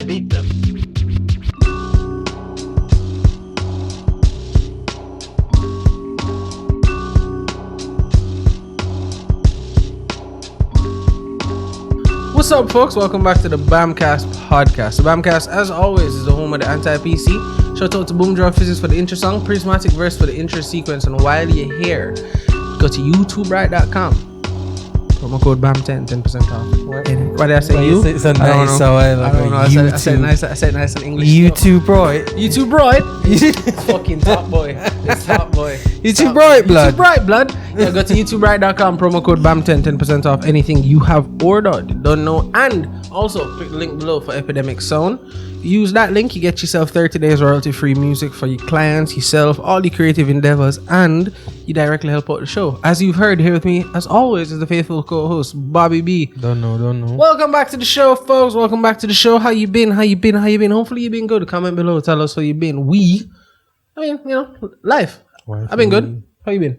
beat them. What's up, folks? Welcome back to the Bamcast Podcast. The Bamcast, as always, is the home of the anti-PC. Shout out to Boomdraw Physics for the intro song, Prismatic Verse for the intro sequence, and while you're here, go to youtube.com. Promo code BAM10, 10% off. What did I say? You? It's a nice I don't know. I said nice in English. YouTube, right? YouTube right? It's fucking top boy. It's top boy. YouTube right, blood. YouTube right, blood. Yeah, go to youtube.com, promo code BAM10, 10% off anything you have ordered. Don't know. And also, click the link below for Epidemic Sound. Use that link, you get yourself 30 days royalty-free music for your clients, yourself, all the creative endeavors, and you directly help out the show. As you've heard, here with me, as always, is the faithful co-host, Bobby B. Don't know. Welcome back to the show, folks. Welcome back to the show. How you been? Hopefully you've been good. Comment below. Tell us how you been. Life. I've been good. How you been?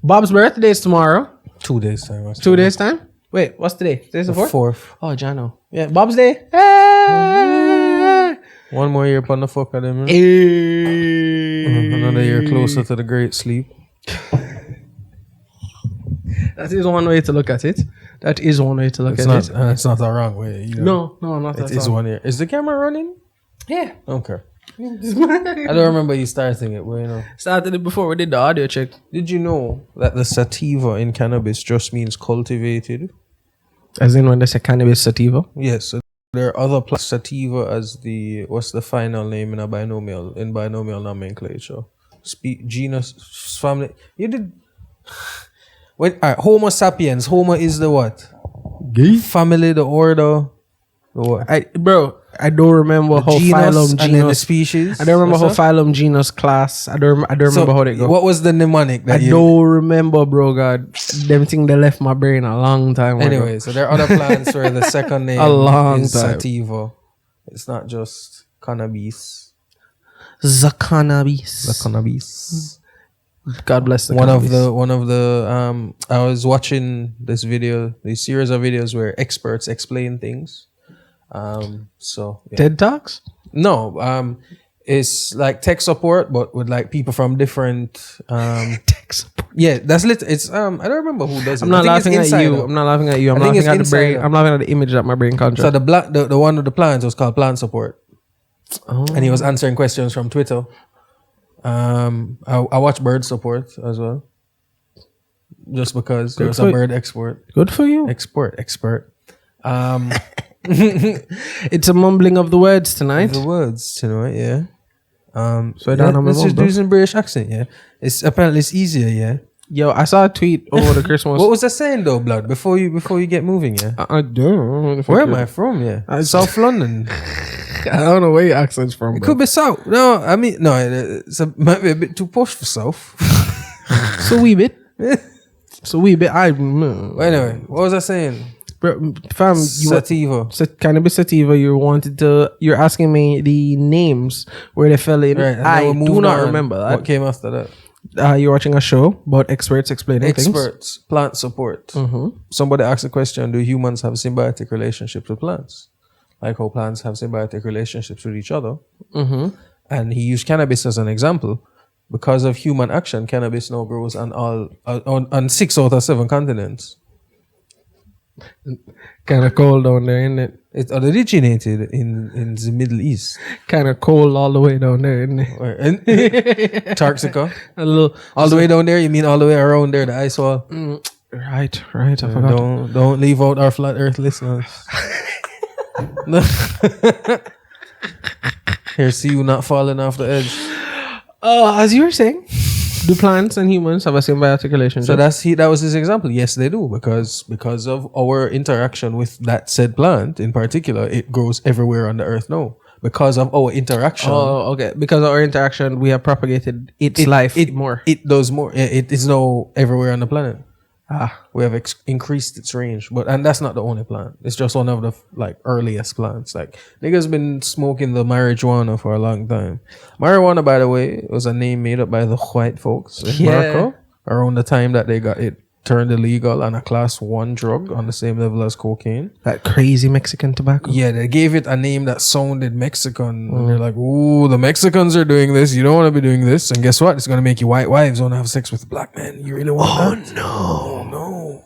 Bob's birthday is tomorrow. 2 days time. 2 days time? Wait, what's today? Today's the 4th? 4th. Oh, Jano. Yeah, Bob's Day. Hey! One more year upon the fuck of them. Hey! Another year closer to the great sleep. That is one way to look at it. It's not a wrong way. No, not at all. It is 1 year. Is the camera running? Yeah. Okay. I don't remember you starting it, but Started it before we did the audio check. Did you know that the sativa in cannabis just means cultivated? As in when they say cannabis sativa? Yes. So there are other plants. Sativa as the, what's the final name in binomial nomenclature? Genus, family. You did. Wait, all right, Homo sapiens. Homo is the what? Gay? Family, the order. The what? I don't remember the how genus, phylum, and then the genus, species. I don't remember how phylum, genus, class. I don't remember how they go. What was the mnemonic that I don't remember, bro. God, them thing they left my brain a long time ago. Anyway, so there are other plants where the second name is sativa. It's not just cannabis. The cannabis. God bless the cannabis. One of the I was watching this series of videos where experts explain things. TED Talks? No, it's like tech support, but with like people from different tech support. Yeah, that's lit. It's I don't remember who does it. I'm not laughing at you. I'm laughing at the brain. I'm laughing at the image that my brain conjures. So the one of the plans was called Plant Support. Oh. And he was answering questions from Twitter. I watched Bird Support as well. Just because there was a bird export. Good for you. Expert. It's a mumbling of the words tonight. Yeah. Let's just do some British accent, yeah. It's easier, yeah. Yo, I saw a tweet over the Christmas. What was I saying though, blood? Before you get moving, yeah. I don't know. Where am I from? Yeah, South London. I don't know where your accent's from. It could be South. No, I mean no. It might be a bit too posh for South. So wee bit. Anyway, what was I saying? Bro, fam, sativa. Cannabis sativa. You're asking me the names where they fell in. Right, I do not remember that. What came after that? You're watching a show about experts explaining things. Experts, plant support. Mm-hmm. Somebody asked a question: do humans have symbiotic relationships with plants? Like how plants have symbiotic relationships with each other. Mm-hmm. And he used cannabis as an example. Because of human action, cannabis now grows on 6 out of 7 continents. Kind of cold down there, isn't it? It originated in the Middle East. Kind of cold all the way down there, isn't it? Antarctica. All the way down there. You mean all the way around there, the ice wall? Right. I forgot. Don't leave out our flat Earth listeners. Here, see you not falling off the edge. As you were saying, do plants and humans have a symbiotic relationship? So that was his example. Yes, they do, because of our interaction with that said plant in particular, it grows everywhere on the earth now. Because of our interaction. Oh, okay. Because of our interaction, we have propagated its life more. It does more. It is now everywhere on the planet. We have increased its range, and that's not the only plant. It's just one of the earliest plants. Like niggas been smoking the marijuana for a long time. Marijuana, by the way, was a name made up by the white folks in Morocco around the time that they got it turned illegal and a class 1 drug on the same level as cocaine. That crazy Mexican tobacco. Yeah, they gave it a name that sounded Mexican. And they're like, ooh, the Mexicans are doing this. You don't want to be doing this. And guess what? It's going to make you white wives want to have sex with black men. You really want that? No. No.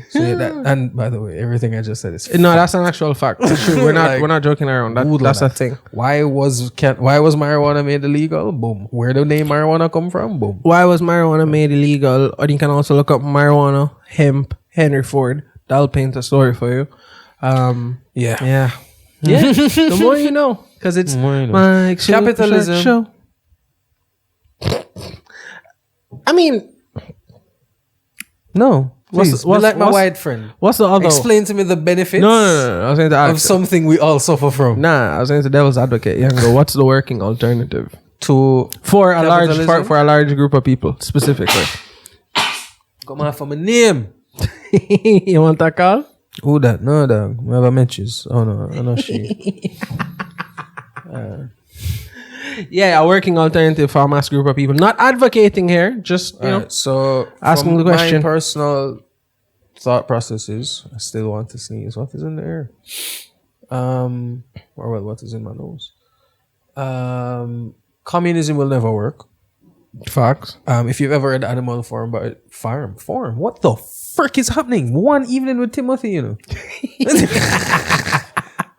So yeah, that, and by the way, everything I just said is No, that's an actual fact. It's true. We're not Like, we're not joking around. That's a thing. Why was marijuana made illegal? Boom. Where did the name marijuana come from? Boom. Why was marijuana made illegal? Or you can also look up marijuana, hemp, Henry Ford. That'll paint a story for you. Yeah. The more you know, because it's my Capitalism. show. I mean, No. Please, what's like my white friend. What's the other? Explain to me the benefits No. I was going to of ask. something we all suffer from. I was going to devil's advocate. Yeah, go. What's the working alternative To for a capitalism? for a large group of people specifically? Come on for my name. You want that call? Who that? No, dog. We have a matches. Oh no, I know she. Yeah, a working alternative for a mass group of people. Not advocating here, just you know. Alright, so asking from the question. My personal thought processes. I still want to sneeze. What is in the air? Or well, what is in my nose? Communism will never work. Facts. If you've ever read Animal Farm, Farm. What the frick is happening? One evening with Timothy, you know.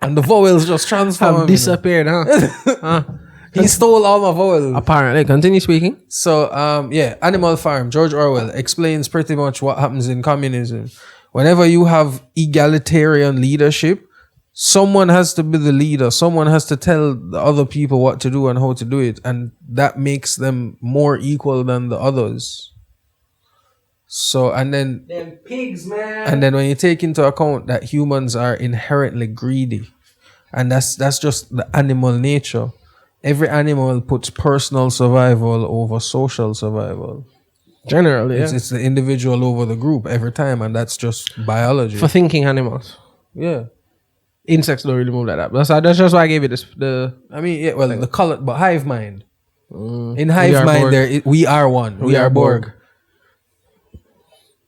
And the vowels just transformed. Have disappeared, huh? He stole all my vowels. Apparently. Continue speaking. So, Animal Farm, George Orwell explains pretty much what happens in communism. Whenever you have egalitarian leadership, someone has to be the leader. Someone has to tell the other people what to do and how to do it. And that makes them more equal than the others. So, and then... Them pigs, man. And then when you take into account that humans are inherently greedy, and that's just the animal nature. Every animal puts personal survival over social survival. Generally, yeah. It's the individual over the group every time, and that's just biology. For thinking animals. Yeah. Insects don't really move like that. That's just why I gave it the color, but hive mind. In We hive are mind, Borg. we are one. We are Borg.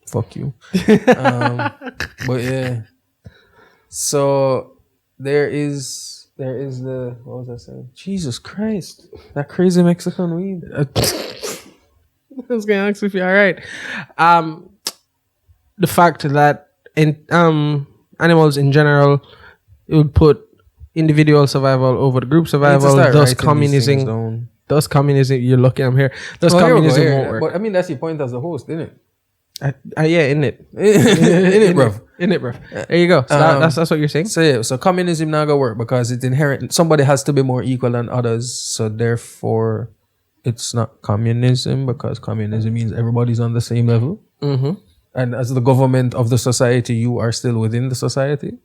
Fuck you. But yeah. So there is the, what was I saying? Jesus Christ, that crazy Mexican weed. I was gonna ask if you're alright. The fact that in animals in general, it would put individual survival over the group survival. Thus communism. You're lucky I'm here. Thus communism won't work. But I mean, that's your point as the host, isn't it? Yeah, innit. Innit, bruv. There you go. So that's what you're saying. So communism not gonna work because it's inherent. Somebody has to be more equal than others. So therefore, it's not communism because communism means everybody's on the same level. Mm-hmm. And as the government of the society, you are still within the society.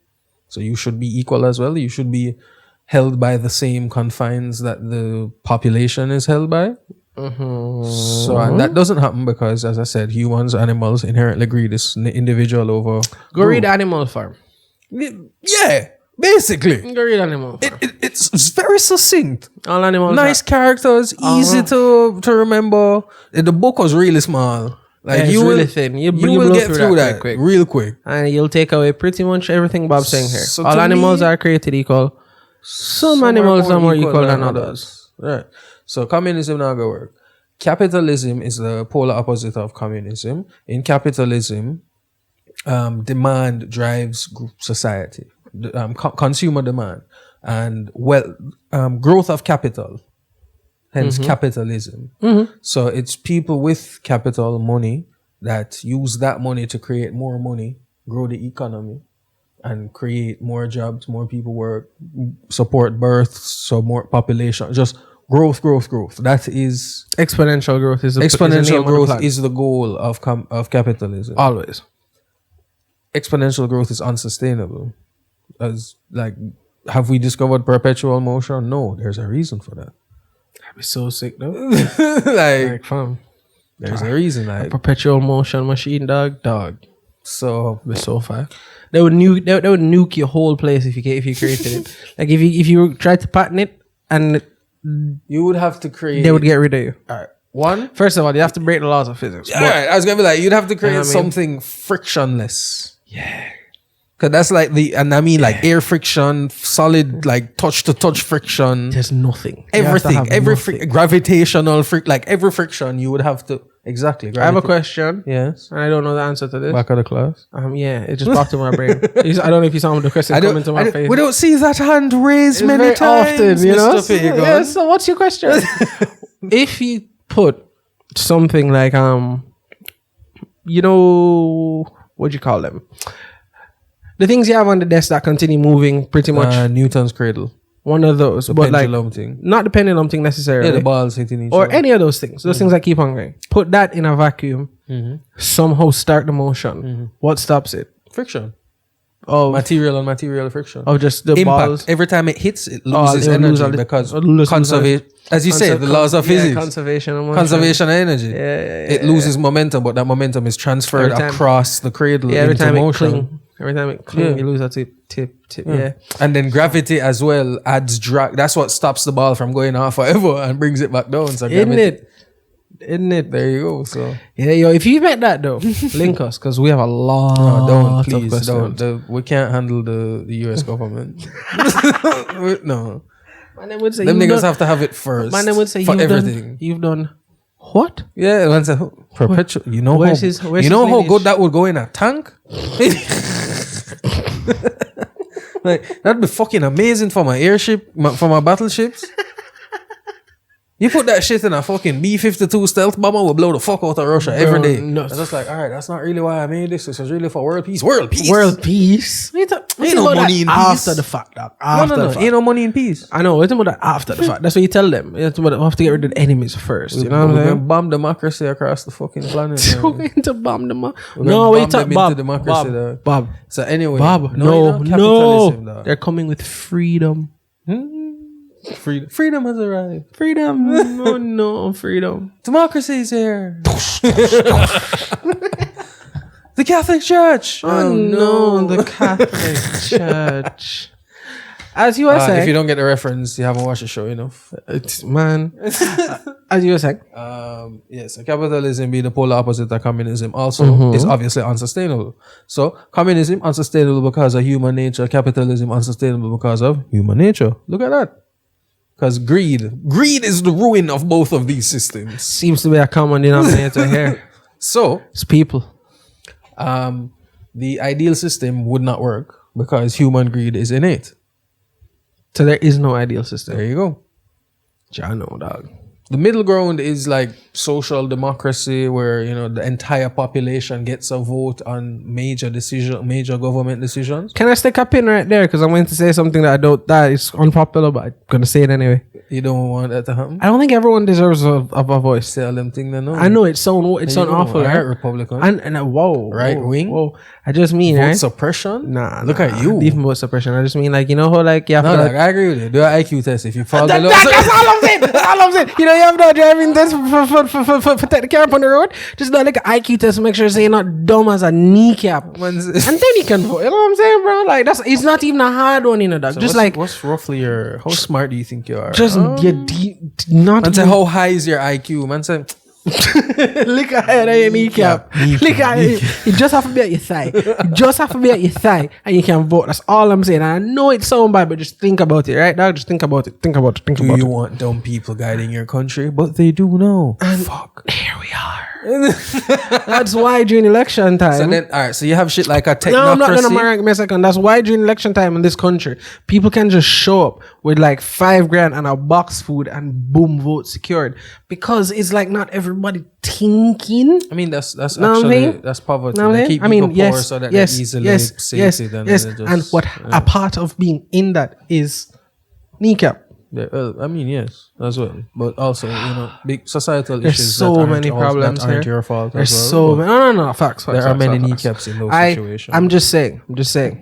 So you should be equal as well. You should be held by the same confines that the population is held by. Mm-hmm. So and that doesn't happen because, as I said, humans, animals inherently greed is individual over. Go read Animal Farm. Yeah, basically. Go read Animal Farm. It's very succinct. All animals. Nice characters, easy to remember. The book was really small. Like it's you really will, thin. You blow will get through that quick. real quick. And you'll take away pretty much everything Bob's saying here. So all to animals me, are created equal. Some animals are more equal than others. Right. So communism not gonna work. Capitalism is the polar opposite of communism. In capitalism, demand drives society. Consumer demand and growth of capital. Hence capitalism. Mm-hmm. So it's people with capital money that use that money to create more money, grow the economy, and create more jobs, more people work, support births, so more population, just growth. That is exponential growth. Is the goal of capitalism. Always. Exponential growth is unsustainable. Have we discovered perpetual motion? No, there's a reason for that. That'd be so sick though. like fam. There's a reason. A perpetual motion machine, dog. So it'd be so far. They would nuke your whole place if you created it. Like if you tried to patent it, and you would have to create. They would get rid of you. Alright. One. First of all, you have to break the laws of physics. All right, I was gonna be like, you'd have to create I mean? something frictionless. Yeah. Cause that's like like air friction, solid like touch to touch friction. There's nothing. Everything, gravitational like every friction you would have to exactly. I have a question. Yes, and I don't know the answer to this. Back of the class. Yeah, it just popped in my brain. I don't know if you saw the question come into my face. We don't see that hand raised It's many very times, often, you know. Mr. Fagan. Yeah, so what's your question? If you put something like you know, what do you call them? The things you have on the desk that continue moving pretty much. Newton's cradle. One of those. The but pendulum like, thing. not the pendulum thing necessarily. Yeah, the balls hitting each or other. any of those things. Those things that keep on going. Put that in a vacuum. Somehow start the motion. What stops it? Friction. Oh, Material on material friction. Oh, just the impact. balls. Every time it hits, it loses it'll energy lose because lose conservation. As you say, the laws of physics. Conservation of motion. Conservation of energy. Yeah, it loses momentum, but that momentum is transferred Every time- across the cradle every into time motion. it cling. Every time it cling, you lose that tip. Yeah. And then gravity as well adds drag. That's what stops the ball from going off forever and brings it back down. So Isn't gravity- it? There you go. So Yeah, yo, if you met that though, link us because we have a lot don't of please questions. don't. We can't handle the US government. No, My name would say them you've niggas done- have to have it first. My name would say for you've everything. You've done what? Yeah, man say perpetual. You know Where's how his- where's you know his how lineage? good that would go in a tank. Like that'd be fucking amazing for my airship, for my battleships. You put that shit in a fucking B-52 stealth bomber, will blow the fuck out of Russia every day. no. It's just like, all right, that's not really why I made this. This is really for world peace. World peace. World peace. Ain't no money in peace. After the fact, dog. After the fact. Ain't no money in peace. I know. It's about that after the fact. That's what you tell them. You have to get rid of the enemies first. You know what I'm We're saying? gonna bomb democracy across the fucking planet. We're man. going to bomb them. We're No, gonna wait, bomb them into Bob. democracy, dog. Bob. So anyway, Bob. no, capitalism, dog. They're coming with freedom. Freedom has arrived. Freedom. No, freedom. Democracy is here. The Catholic Church. Oh no, the Catholic Church. As you were If you saying, don't get the reference, you haven't watched the show enough. man. As you were saying, Yes, capitalism being the polar opposite of communism also is obviously unsustainable. So communism unsustainable because of human nature, capitalism unsustainable because of human nature. Look at that. Because greed is the ruin of both of these systems. seems to be a common denominator here. So It's people. the ideal system would not work because human greed is innate. So there is no ideal system. There you go. I know, dog. The middle ground is like social democracy, where the entire population gets a vote on major government decisions. Can I stick a pin right there? Because I'm going to say something that is unpopular, but I'm going to say it anyway. You don't want that to happen. I don't think everyone deserves a voice. Say all them thing they know. I know it's so awful, Right, right? Republican. And whoa, Right whoa, wing? Whoa. I just mean, Vote right? suppression. Look Nah, at you. Even vote suppression. I just mean, like, you know how, like, you have No, to. like, I agree with you. Do an IQ test if you fall below. That's all I'm saying. That's all I'm saying. You know, you have no driving test for take the car up on the road. Just do like an IQ test to make sure you're not dumb as a kneecap. And then you can vote. You know what I'm saying, bro? Like, it's not even a hard one, dog. So Just like, what's roughly how smart do you think you are? just get not Man say, even how high is your IQ? Man say, lick ahead of your kneecap. Lick ahead. You just have to be at your thigh. You just have to be at your thigh and you can vote. That's all I'm saying. I know it sounds bad, but just think about it, right, dog? Just think about it. Think about it. Think do about you it. want dumb people guiding your country? But they do know. Fuck. Here we are. That's why during election time. So then, all right. So you have shit like a technocracy. No, I'm not gonna mark me a second. That's why during election time in this country, people can just show up with like $5,000 and a box food and boom, vote secured. Because it's like not everybody thinking. I mean, that's Know what I'm actually saying? that's poverty. Know what I'm They saying? keep people poor so that they're easily sated and yes. then they just, And what a part of being in that is kneecap. Yeah, well, I mean, yes, as well, but also big societal There's issues. so that aren't many problems that aren't here. your fault. There's as so well, many. No, facts. there are many facts. kneecaps in those situations. I'm just saying.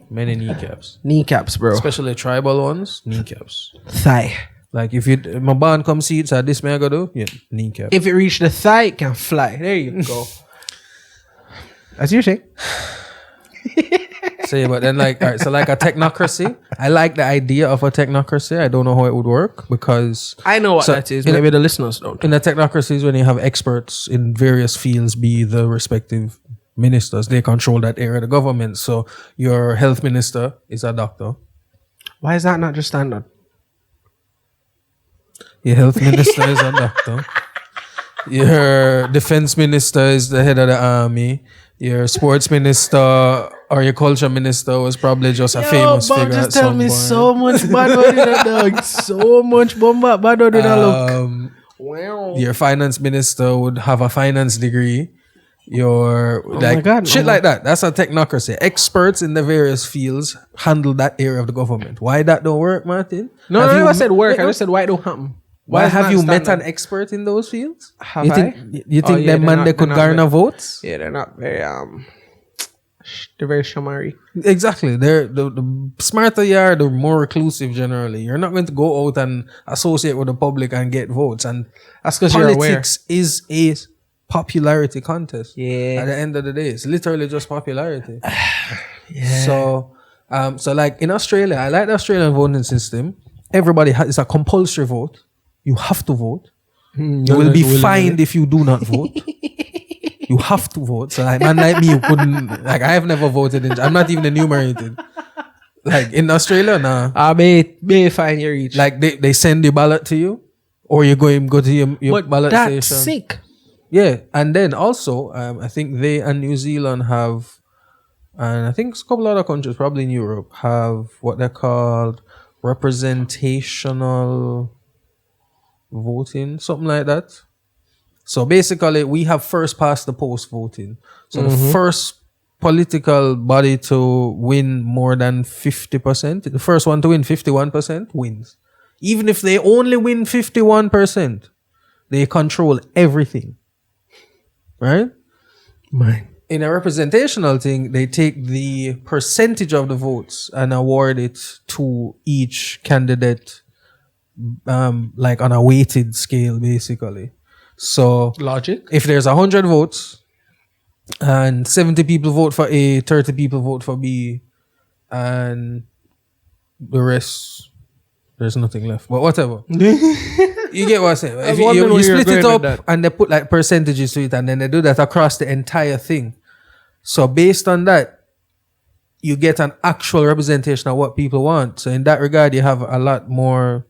Many kneecaps, Kneecaps, bro. especially tribal ones. Kneecaps. Thigh. Like if my band come see it, so this may I go do? Yeah, kneecap. If it reach the thigh, it can fly. There you go. As you say. say, but then like, all right, so like a technocracy. I like the idea of a technocracy. I don't know how it would work because I know what so that is. Maybe the listeners don't. in a technocracy is when you have experts in various fields, be the respective ministers. They control that area of the government. So your health minister is a doctor. Why is that not just standard? Your health minister is a doctor. Your defense minister is the head of the army. Your sports minister or your culture minister was probably just a famous Bob, figure. just at tell some me point. so much bad about that dog. So much bomba bad about that look. Wow. Your finance minister would have a finance degree. Your like God. shit like that. That's a technocracy. Experts in the various fields handle that area of the government. Why that don't work, Martin? No, I never said work. I just said why it don't happen. Why is have not you met standard? an expert in those fields? Have you I? think you think yeah, them man not- they could they're not garner votes? Yeah, they're not very they're very shamari. Exactly. They're the smarter you are, the more reclusive generally. You're not going to go out and associate with the public and get votes. And That's because you're aware. politics is a popularity contest. Yeah. At the end of the day, it's literally just popularity. Yeah. So like in Australia, I like the Australian voting system. Everybody has it's a compulsory vote. You have to vote. You will be fined if you do not vote. You have to vote. So like man like me, you couldn't like I have never voted in. I'm not even enumerated. Like in Australia, nah. I may find your each. Like they send the ballot to you, or you go to your but ballot that's station. sick. Yeah, and then also I think they and New Zealand have, and I think a couple other countries, probably in Europe, have what they're called representational voting, something like that. So basically, we have first past the post voting. So the first political body to win more than 50%, the first one to win 51% wins. Even if they only win 51%, they control everything. Right? Mine. In a representational thing, they take the percentage of the votes and award it to each candidate, like on a weighted scale, basically. So Logic. if there's 100 votes and 70 people vote for A, 30 people vote for B, and the rest, there's nothing left. But whatever. You get what I'm saying? If you split it up and they put like percentages to it and then they do that across the entire thing. So based on that, you get an actual representation of what people want. So in that regard, you have a lot more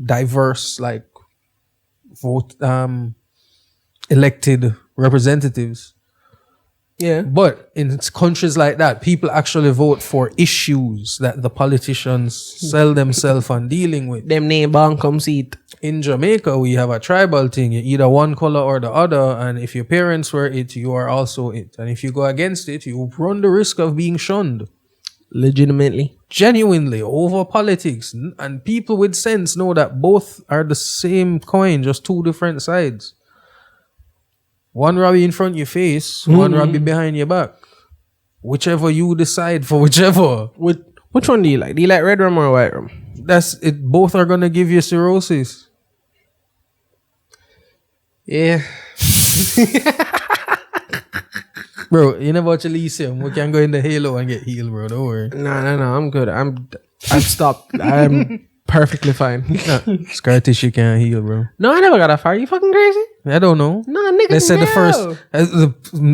diverse like vote elected representatives. Yeah. But in countries like that, people actually vote for issues that the politicians sell themselves on dealing with. Them name bang come seat. In Jamaica, we have a tribal thing. You're either one color or the other. And if your parents were it, you are also it. And if you go against it, you run the risk of being shunned. Legitimately. Genuinely, over politics. And people with sense know that both are the same coin, just two different sides. One Robbie in front of your face, one Robbie behind your back. Whichever you decide for whichever. Which one do you like? Do you like red rum or white rum? That's it. Both are gonna give you cirrhosis. Yeah. Bro, you never watch Elysium. We can go in the Halo and get healed, bro. Don't worry. No. I'm good. I'm stopped. I'm perfectly fine. Scar tissue can't heal, bro. No, I never got that far. You fucking crazy? I don't know. No, nigga. They said no. the first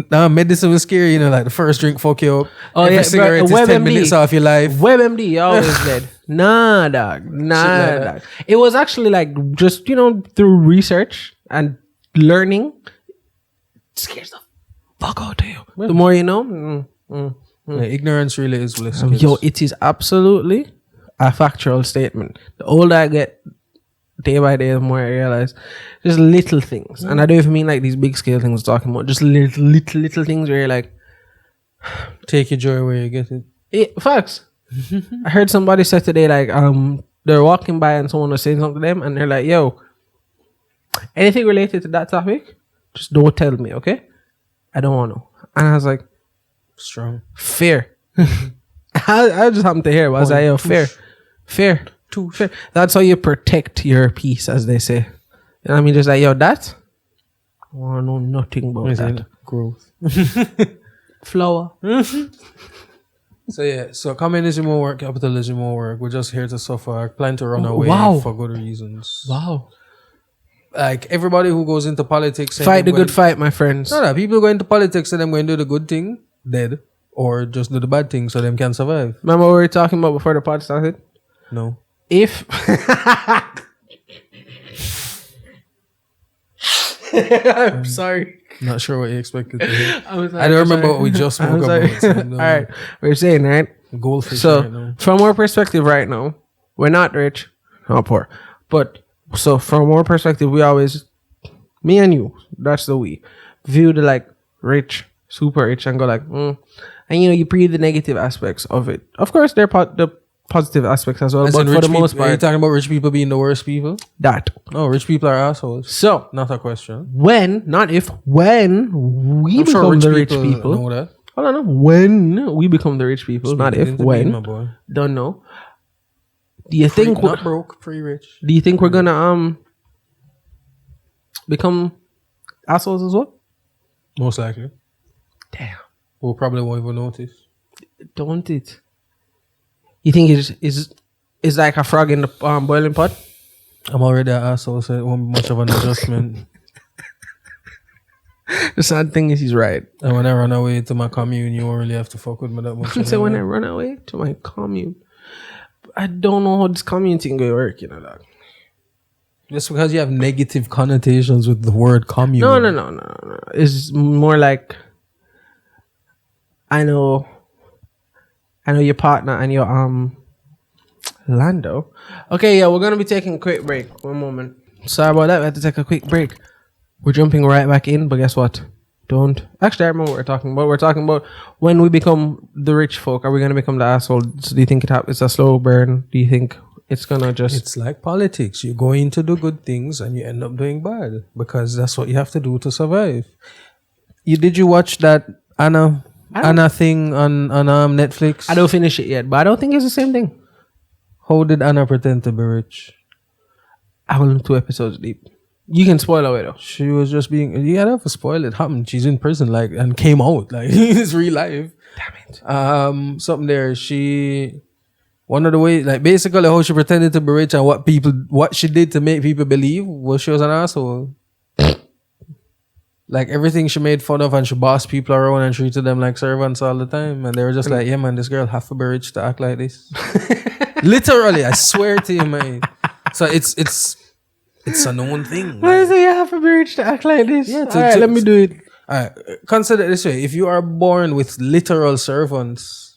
medicine was scary. You know, like the first drink fuck you up. Oh, Every yeah, cigarette bro, is 10 WebMD. minutes off your life. WebMD, you always dead. Nah, dog. Nah, dog. It was actually like just, through research and learning, it scares the fuck out of you. Yeah. The more you know. Yeah, ignorance really is bliss. Yo, it is absolutely a factual statement. The older I get, day by day, the more I realize just little things. And I don't even mean like these big scale things we're talking about. Just little things where you're like, take your joy where you get it. Facts. I heard somebody say today, like, they're walking by and someone was saying something to them and they're like, yo, anything related to that topic, just don't tell me, okay? I don't want to. And I was like, strong. Fair. I just happened to hear, but I was like, yo, fair. Too fair. That's how you protect your peace, as they say. You know what I mean? Just like, yo, that, I want to know nothing about that. Growth. Flower. So yeah, so communism won't work, capitalism won't work. We're just here to suffer. Plan to run away for good reasons. Wow. Like everybody who goes into politics, Fight the good fight, my friends. No, people go into politics and them going to do the good thing, dead, or just do the bad thing so them can survive. Remember what we were talking about before the pod started? No. If I'm sorry. Not sure what you expected to hear. I don't remember what we just spoke about. So All right. We're saying, right? Goldfish So, right now. from our perspective right now, we're not rich, not poor. But, so from our perspective, we always, me and you, that's the we, view the like rich, super rich and go like, and you breathe the negative aspects of it. Of course, they're the positive aspects as well, As but for the most part, are you talking about rich people being the worst people? that. No, rich people are assholes. So, Not a question. when, not if, when we I'm become sure the rich people, know that. hold on, when we become the rich people, not if, when, my boy. don't know. Do you think Not broke, pre-rich. Do you think we're gonna become assholes as well? Most likely. Damn, We'll probably won't even notice. don't it? You think it's like a frog in the boiling pot? I'm already an asshole, so it won't be much of an adjustment. The sad thing is, he's right. And when I run away to my commune, you won't really have to fuck with me that much. So when I run away to my commune, I don't know how this commune thing going to work, you know that. Just because you have negative connotations with the word commune. No. It's more like I know your partner and your Lando. Okay, yeah, we're gonna be taking a quick break. One moment. Sorry about that. We had to take a quick break. We're jumping right back in, but guess what? Don't actually. I remember what we're talking about. We're talking about when we become the rich folk. Are we gonna become the assholes? Do you think it's a slow burn? Do you think it's gonna just? It's like politics. You go in to do good things and you end up doing bad because that's what you have to do to survive. Did you watch that Anna thing on Netflix? I don't finish it yet, but I don't think it's the same thing. How did Anna pretend to be rich? I'm only 2 episodes deep. You can spoil away though. She was just being. You gotta have to spoil it. Happened. She's in prison, like, and came out. Like, it's real life. Damn it. Something there. One of the ways, like, basically how she pretended to be rich and what she did to make people believe was she was an asshole. Like, everything she made fun of and she bossed people around and treated them like servants all the time. And they were just like, yeah, man, this girl have to be rich to act like this. Literally, I swear to you, man. So it's a known thing. Why is it you have to be rich to act like this? Yeah, Alright, let me do it. Alright, consider it this way. If you are born with literal servants.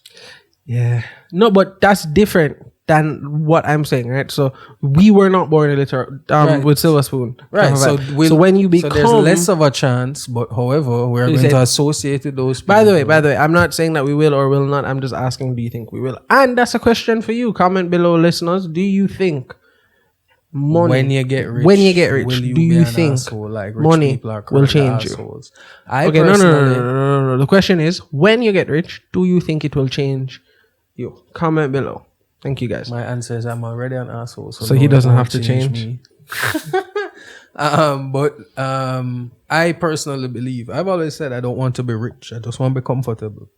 Yeah. No, but that's different than what I'm saying, right? So we were not born a literal with silver spoon. Right. So when you become, so there's less of a chance, but however, we're going to associate with those people. By the way, I'm not saying that we will or will not. I'm just asking, do you think we will? And that's a question for you. Comment below, listeners. Do you think money, when you get rich, do you think like money will change you? No. The question is, when you get rich, do you think it will change you? Comment below. Thank you, guys. My answer is I'm already an asshole, so he doesn't have to change me. But I personally believe, I've always said I don't want to be rich. I just want to be comfortable.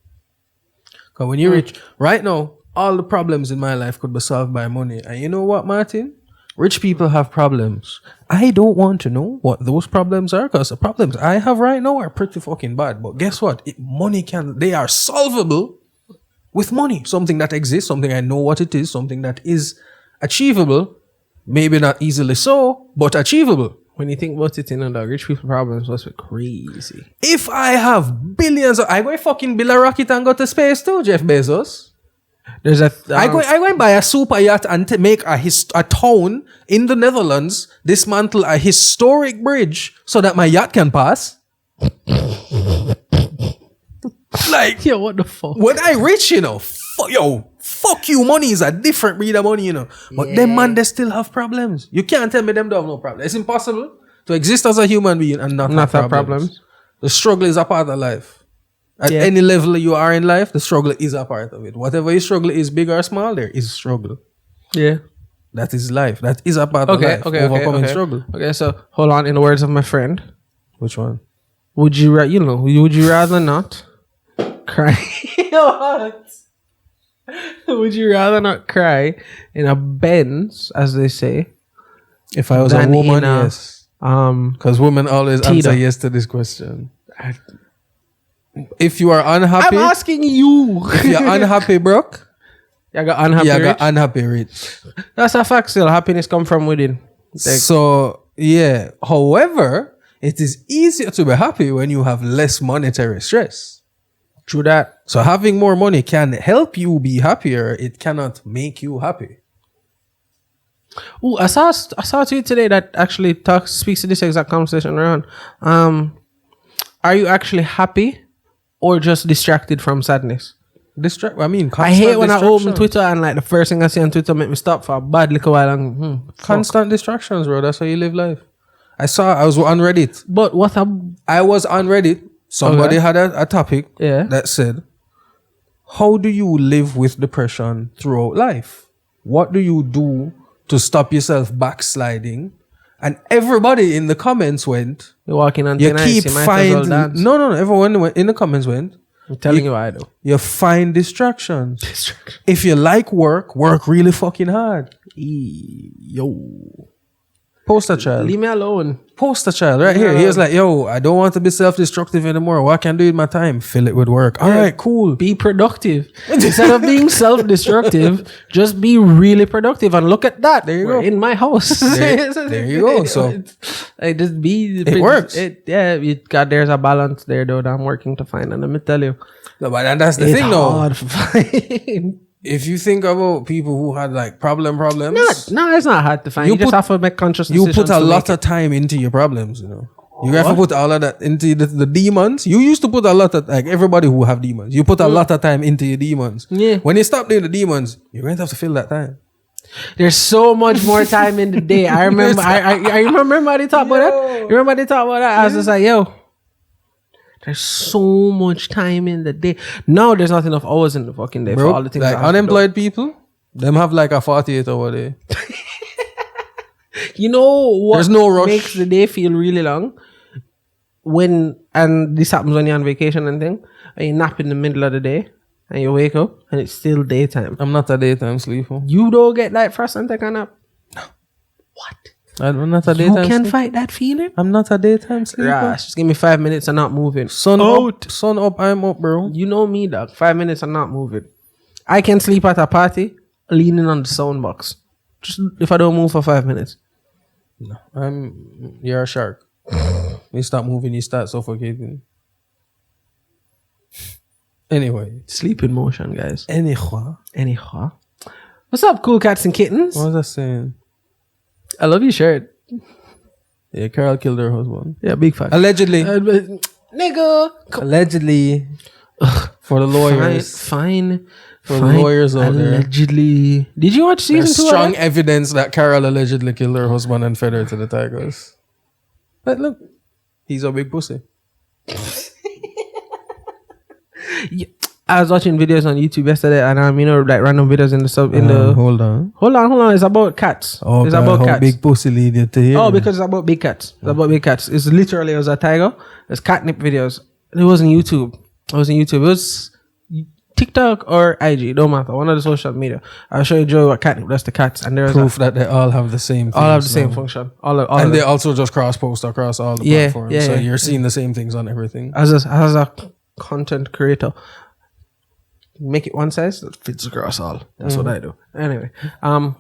Because when you're rich, right now, all the problems in my life could be solved by money. And you know what, Martin? Rich people have problems. I don't want to know what those problems are, because the problems I have right now are pretty fucking bad. But guess what? They are solvable with money. Something that exists, something I know what it is, something that is achievable. Maybe not easily so, but achievable. When you think about it, the rich people problems must be crazy. If I have billions, I go fucking build a rocket and go to space too, Jeff Bezos. There's a I go and buy a super yacht and make a town in the Netherlands, dismantle a historic bridge so that my yacht can pass. Like, yo, what the fuck? When I rich, fuck you. Money is a different breed of money, But them man, they still have problems. You can't tell me them don't have no problem. It's impossible to exist as a human being and not have problems. The struggle is a part of life. At any level you are in life, the struggle is a part of it. Whatever your struggle is, big or small, there is struggle. Yeah. That is life. That is a part of life. Overcoming struggle. Okay, so hold on. In the words of my friend. Which one? Would you rather not cry? What? Would you rather not cry in a Benz, as they say? If I was a Than woman, in a, yes. Because women always Tita. answer yes to this question. If you are unhappy, I'm asking you. if you're unhappy, broke, you got unhappy you rich? got unhappy rich. That's a fact still. Happiness come from within. So, yeah. However, it is easier to be happy when you have less monetary stress. True that. So having more money can help you be happier. It cannot make you happy. Oh, I saw a tweet today that actually speaks to this exact conversation around. Are you actually happy or just distracted from sadness? I hate when I open Twitter and like the first thing I see on Twitter make me stop for a bad little while and constant distractions, bro. That's how you live life. I was on Reddit. But I was on Reddit. Somebody had a topic that said, how do you live with depression throughout life? What do you do to stop yourself backsliding? And everybody in the comments went, you're walking on you thin ice, keep you might as find well dance. no, everyone in the comments went, I'm telling you what I do. you find distractions. If you like work really fucking hard. Yo. Poster child. Leave me alone. Poster child right here. He was like, yo, I don't want to be self-destructive anymore. What can I do with my time? Fill it with work. All right, cool. Be productive. Instead of being self-destructive, just be really productive. And look at that. There you We're go. in my house. There you go. So like just be. It works. There's a balance there though that I'm working to find. And let me tell you, no, but that's the it's thing though. hard to find. If you think about people who had like problems, No, it's not hard to find. You just have to make conscious you decisions. put a lot of time into your problems, you know. You have to put all of that into the demons. You used to put a lot of, like everybody who have demons, you put a lot of time into your demons. Yeah. When you stop doing the demons, you're going to have to fill that time. There's so much more time in the day. I remember. I remember how they talk about that. You remember how they talk about that? I was just like, yo. There's so much time in the day. No, there's not enough hours in the fucking day Bro, for all the things. like unemployed people, them have like a 48-hour day. You know what? There's no rush. Makes the day feel really long and this happens when you're on vacation and thing, and you nap in the middle of the day and you wake up and it's still daytime. I'm not a daytime sleeper. You don't get like frost and take a nap. No. What? I'm not a You daytime can sleeper. fight that feeling? I'm not a daytime sleeper. Gosh, just give me 5 minutes and not moving. Sun up, I'm up, bro. You know me, dog. 5 minutes and not moving. I can sleep at a party leaning on the sound box. Just if I don't move for 5 minutes. No, you're a shark. You stop moving, you start suffocating. Anyway. Sleep in motion, guys. Anyhow. What's up, cool cats and kittens? What was I saying? I love your shirt. Yeah, Carol killed her husband. Yeah, big fact. Allegedly. Nigga. Allegedly. For the lawyers. Fine. For the lawyers out there. Allegedly. Did you watch season There's 2? strong evidence that Carol allegedly killed her husband and fed her to the tigers. But look, he's a big pussy. Yeah. I was watching videos on YouTube yesterday, and like random videos in the Hold on. Hold on. It's about cats. Oh, it's God, about how cats. big pussy lead you to here? Oh, because it's about big cats. It's about big cats. It's literally, it was a tiger. There's catnip videos. It wasn't YouTube. It was TikTok or IG. Don't matter. One of the social media. I'll show you Joey what catnip does to cats. And there's proof that they all have the same things. all have the same function. And they also just cross-post across all the platforms. So you're seeing the same things on everything. As a content creator, make it one size that fits across all. That's what I do. Anyway, I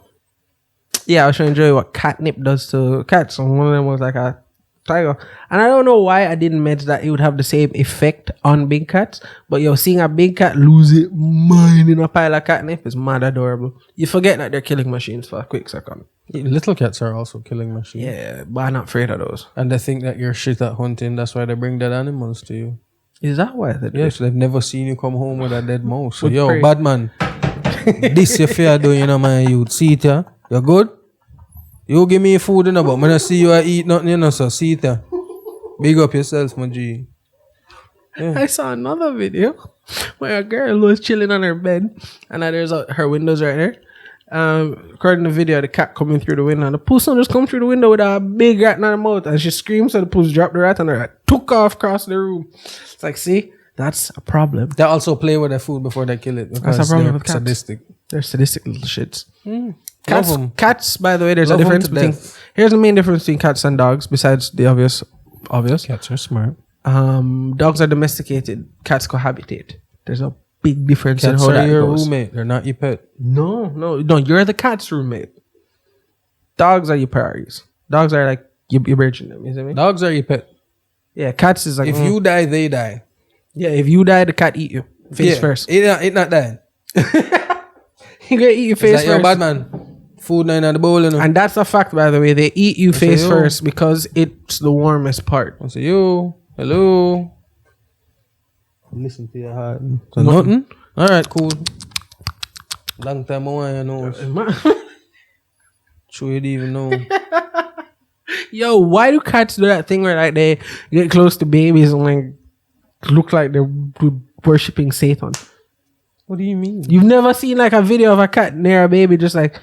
was showing Joey what catnip does to cats, and one of them was like a tiger. And I don't know why I didn't mention that it would have the same effect on big cats, but seeing a big cat lose its mind in a pile of catnip is mad adorable. You forget that they're killing machines for a quick second. Little cats are also killing machines. Yeah, but I'm not afraid of those. And they think that you're shit at hunting. That's why they bring dead animals to you. Is that why they do? Yes, they've never seen you come home with a dead mouse. So, Good bad man, this you fear doing, man, you see it, yeah? You good? You give me food, but when I see you eat nothing, so see it, yeah? Big up yourself, my G. Yeah. I saw another video where a girl was chilling on her bed, and there's her windows right there. According to the video, the cat coming through the window, and the pussy just come through the window with a big rat in her mouth, and she screams, so the pussy dropped the rat, and the rat took off across the room. It's like, see, That's a problem. They also play with their food before they kill it because That's a problem they're with cats. sadistic. They're sadistic little shits. Love 'em. Cats, by the way, there's a Love 'em difference to between. death. Here's the main difference between cats and dogs, besides the obvious. Cats are smart. Dogs are domesticated. Cats cohabitate. There's a big difference Cats in how are that your goes. roommate. They're not your pet. No. You're the cat's roommate. Dogs are your priorities. Dogs are like you're bridging them. You see me? Dogs are your pet. Yeah, cats is like If you die, they die. Yeah, if you die, the cat eat you face first. It not dying. He gonna eat you face It's like, yo, first. bad man. Food not in the bowl, you know. And that's a fact, by the way. They eat you face yo. first because it's the warmest part. I say, yo, hello. Listen to your heart. So nothing? All right, cool. Long time away, you know. Sure you didn't even know. Yo, why do cats do that thing where like they get close to babies and like look like they're worshipping Satan? What do you mean? You've never seen like a video of a cat near a baby just like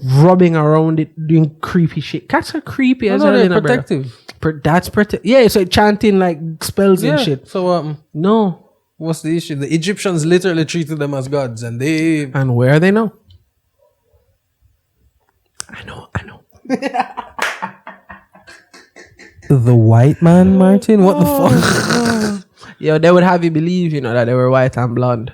rubbing around it doing creepy shit. Cats are creepy as hell. they're innit, brother? protective. That's protective. Yeah, it's like chanting like spells and shit. So No. what's the issue? The Egyptians literally treated them as gods, and they. And where are they now? I know. The white man, Martin. What the fuck? Yo, they would have you believe, that they were white and blonde.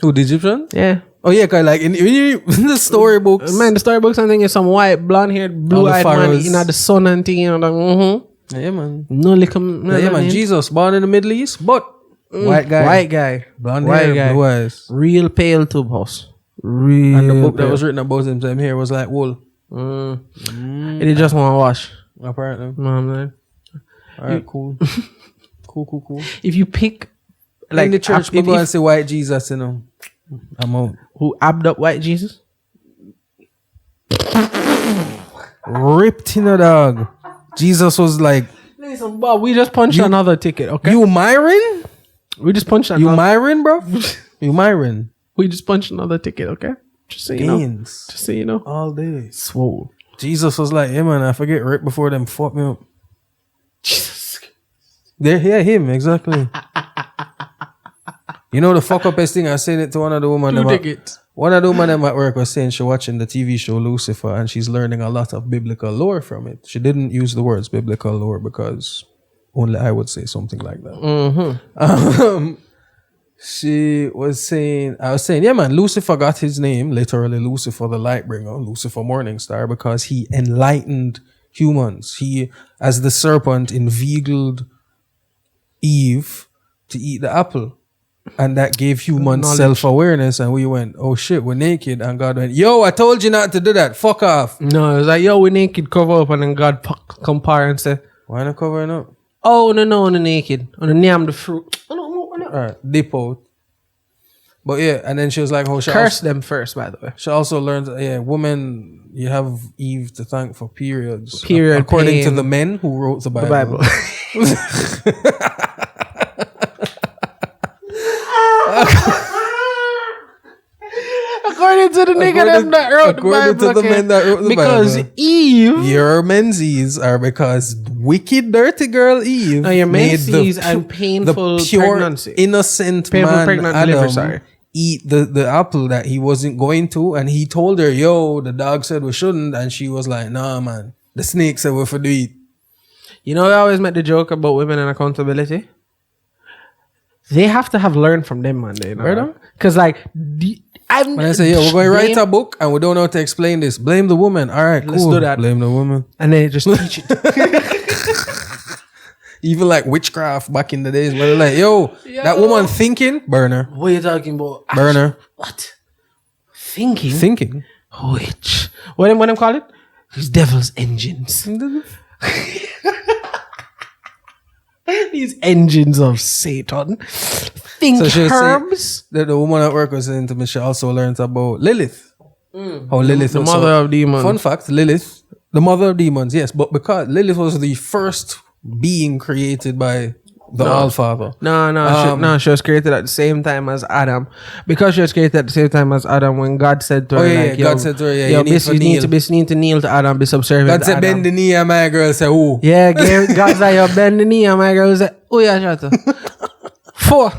Who, the Egyptians? Yeah. Oh yeah, cause like in the storybooks, Man, the storybooks, I'm thinking some white, blonde-haired, blue-eyed man pharaohs. eating at the sun and thing, like, yeah man, No liquor. yeah man. Jesus born in the Middle East, but white guy, Mm. blonde White hair, guy. blue eyes. Real pale tube house. Real And the book that pale. was written about him time here was like wool. It just want to wash. Apparently. No, man. Alright, cool. cool. If you pick, Like in the if- church, if- we go if- and say white Jesus, I'm out. who abbed up white Jesus? Ripped in a dog. Jesus was like, Listen, Bob, we just punched another ticket, okay? you Myron? We just punched You another. Myron, bro? You Myron? We just punched another ticket, okay? Just so you know. Gains. Just so you know. All day. Swole. Jesus was like, yeah man, I forget right before them fuck me up. Jesus. There, yeah, him, exactly. You know the fuck up thing, I said it to one of the women. Two tickets. One of the women at work was saying she watching the TV show Lucifer and she's learning a lot of biblical lore from it. She didn't use the words biblical lore because only I would say something like that. She was saying, I was saying, yeah man, Lucifer got his name, literally Lucifer the light bringer, Lucifer Morningstar, because he enlightened humans. He, as the serpent, inveigled Eve to eat the apple. And that gave humans Knowledge. self-awareness, and we went, oh shit, we're naked. And God went, yo, I told you not to do that. Fuck off. No, it was like, yo, we naked, cover up, and then God compare and say, Why not covering up? oh, no, on the naked. On the name the fruit. Oh, no. Alright, dip out. But yeah, and then she was like, oh, she Curse also, them first, by the way. she also learned, yeah, women, you have Eve to thank for periods. Period According to pain. the men who wrote the The Bible. Bible. According to the nigga them that wrote the Bible. According to the okay? men that wrote the because Bible. Eve. Your menses are because wicked dirty girl Eve No, your made menses and painful the pure pregnancy. innocent Painful man pregnant Adam delivery, sorry. eat the apple that he wasn't going to, and he told her, yo, the dog said we shouldn't, and she was like, nah man, the snake said we for do it. You know, I always make the joke about women and accountability. They have to have learned from them, man. Right? Because, like, When I say, yo, we're going to write a book and we don't know how to explain this, blame the woman. All right, Let's cool. do that. Blame the woman. And then just teach it. Even like witchcraft back in the days where they're like, yo, that woman thinking, burn her. What are you talking about? Burn her. What? Thinking? Thinking. Which? What them call it? These devil's engines. These engines of Satan. Think So she was herbs. the woman at work was saying to me, she also learned about Lilith. How Lilith The was mother of demons. Fun fact, Lilith, the mother of demons, yes, but because Lilith was the first being created by the All-Father. No, she was created at the same time as Adam. Because she was created at the same time as Adam, when God said to her, God said to her, you need to kneel to Adam, be subservient God to said, Adam. bend the knee, and my girl said, oh. Yeah, God said, you bend the knee, and my girl said, oh yeah, shut up. 4.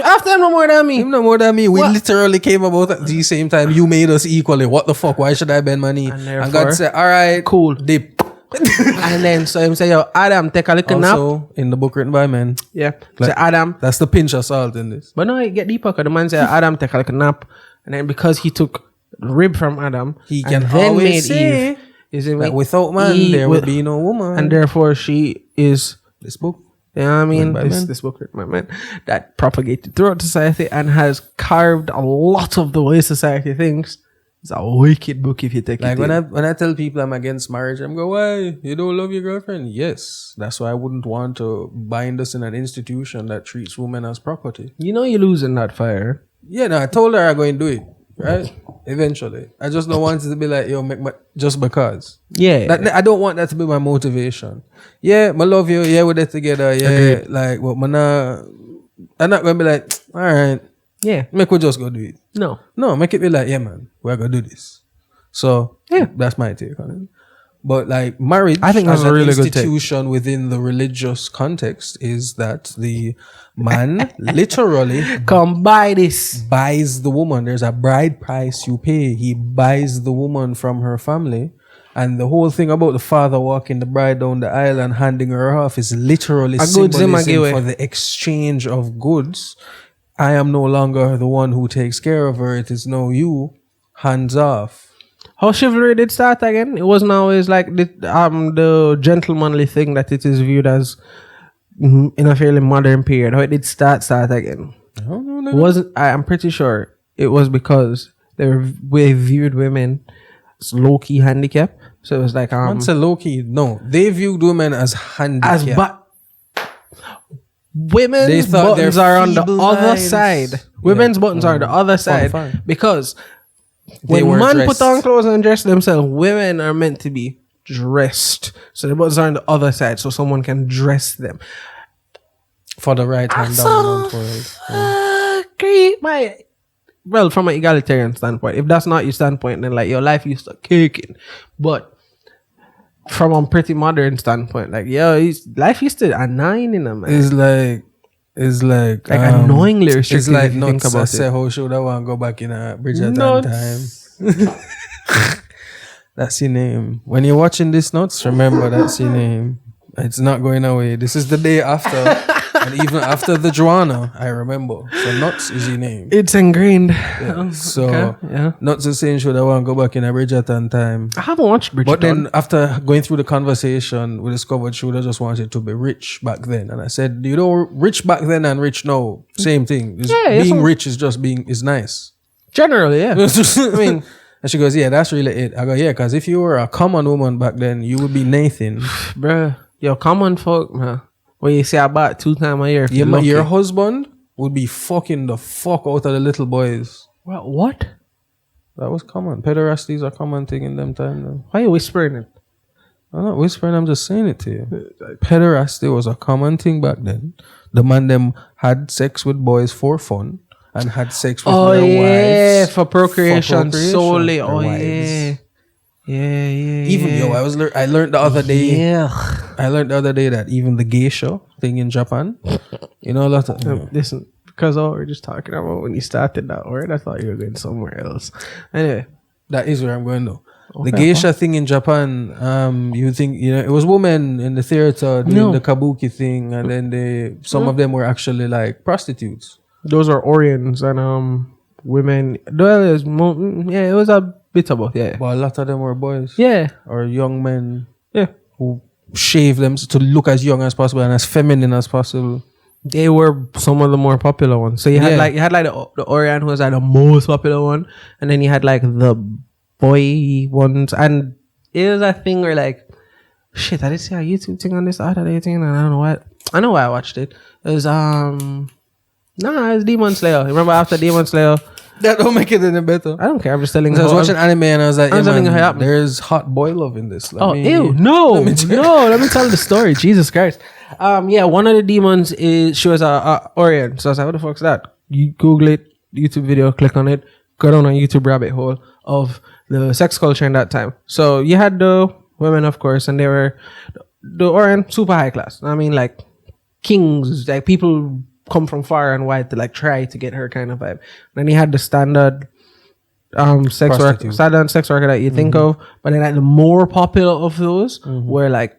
After him no more than me. Him no more than me. We What? literally came about at the same time. You made us equally. What the fuck? Why should I bend my knee? And And therefore, God said, all right, cool. dip. And then so him say, yo, Adam, take a little nap. Also, in the book written by men, Yeah. Like- Say, Adam. that's the pinch of salt in this. But no, it get deeper because the man said, Adam, take a little nap. And then because he took rib from Adam, He and can then always made say Eve. Is it that without man, Eve there will- would be no woman. And therefore she is, this book. you know what I mean? Written by men. This book written by men that propagated throughout society and has carved a lot of the way society thinks. It's a wicked book if you take Like it in. when I tell people I'm against marriage, I'm go, why? You don't love your girlfriend? Yes. That's why I wouldn't want to bind us in an institution that treats women as property. You know you're losing that fire. Yeah, no, I told her I'm going to do it. Right? Eventually. I just don't want it to be like, yo, make my just because. Yeah. I don't want that to be my motivation. Yeah, I love you. Yeah, we're there together. Yeah, Agreed. like, but I'm not going to be like, all right, yeah. make we just go do it. No. Make it be like, yeah, man, we're going to do this. So, Yeah. that's my take on it. But like marriage, I think that's as a an really good take. institution within the religious context is that the man literally Come buy this. buys the woman. There's a bride price you pay. He buys the woman from her family. And the whole thing about the father walking the bride down the aisle and handing her off is literally A goods him a symbolism giveaway. for the exchange of goods. I am no longer the one who takes care of her. It is now you. Hands off. How chivalry did start again? It wasn't always like the gentlemanly thing that it is viewed as in a fairly modern period. How it did start again? I don't know. It wasn't. I'm pretty sure it was because we viewed women as low key handicap. So it was like Once a low key, no. They viewed women as handicapped. Women's They thought buttons their are on the feeble other minds- side. Yeah. Women's buttons are on the other side fine. because They when were men dressed. put on clothes and dress themselves, women are meant to be dressed. So the buttons are on the other side, so someone can dress them. For the right hand dominant world. Agree, well, from an egalitarian standpoint, if that's not your standpoint, then like your life used to kicking. But from a pretty modern standpoint, like life used to a 9 in a man. It's like annoyingly It's restrictive like if you think nuts. I about say, it. how should I want to go back in a Bridgerton Nuts. time? That's your name. When you're watching this, nuts, remember that's your name. It's not going away. This is the day after, and even after the Joanna, I remember. So nuts is your name. It's ingrained. So Okay, yeah. nuts is saying, should I want to go back in a Bridgerton time? I haven't watched Bridgerton. But then after going through the conversation, we discovered she would have just wanted to be rich back then. And I said, rich back then and rich now, same thing. Being rich is nice. Generally, yeah. I mean, And she goes, yeah, that's really it. I go, yeah, because if you were a common woman back then, you would be Nathan. bruh, yo, common folk, man. When you say about 2 times a year, if you're Your lucky. husband would be fucking the fuck out of the little boys. What? That was common. Pederasties are common thing in them time now. Why are you whispering it? I'm not whispering, I'm just saying it to you. Pederasty was a common thing back then. The man them had sex with boys for fun and had sex with their wives for procreation solely. their Oh, wives. yeah. Even I learned the other day. Yeah. I learned the other day that even the geisha thing in Japan, a lot of Listen, because all we're just talking about when you started that word, I thought you were going somewhere else. Anyway, that is where I'm going though. Okay, The geisha thing in Japan, you think it was women in the theater doing the kabuki thing, and then some of them were actually like prostitutes. those are Orients and women. Well, it was a bit about But a lot of them were boys. yeah. Or young men Yeah. who shave them to look as young as possible and as feminine as possible. They were some of the more popular ones. So you had the Orient, who was like the most popular one, and then you had like the boy ones, and it was a thing where like, shit, I did see a YouTube thing on this other day thing, and I don't know what. I know why I watched it. It was it was Demon Slayer. Remember after Demon Slayer? That don't make it any better. I don't care. I'm just telling I you. was watching anime and I was like, I'm telling you how it happened. there's hot boy love in this. Ew, no, let me tell the story. Jesus Christ. One of the demons she was a Orient. So I was like, what the fuck's that? You Google it, YouTube video, click on it, go down a YouTube rabbit hole of the sex culture in that time. So you had the women, of course, and they were the Orient super high class. I mean, like kings, like people come from far and wide to like try to get her kind of vibe. Then he had the standard sex worker that you think of, but then like the more popular of those were like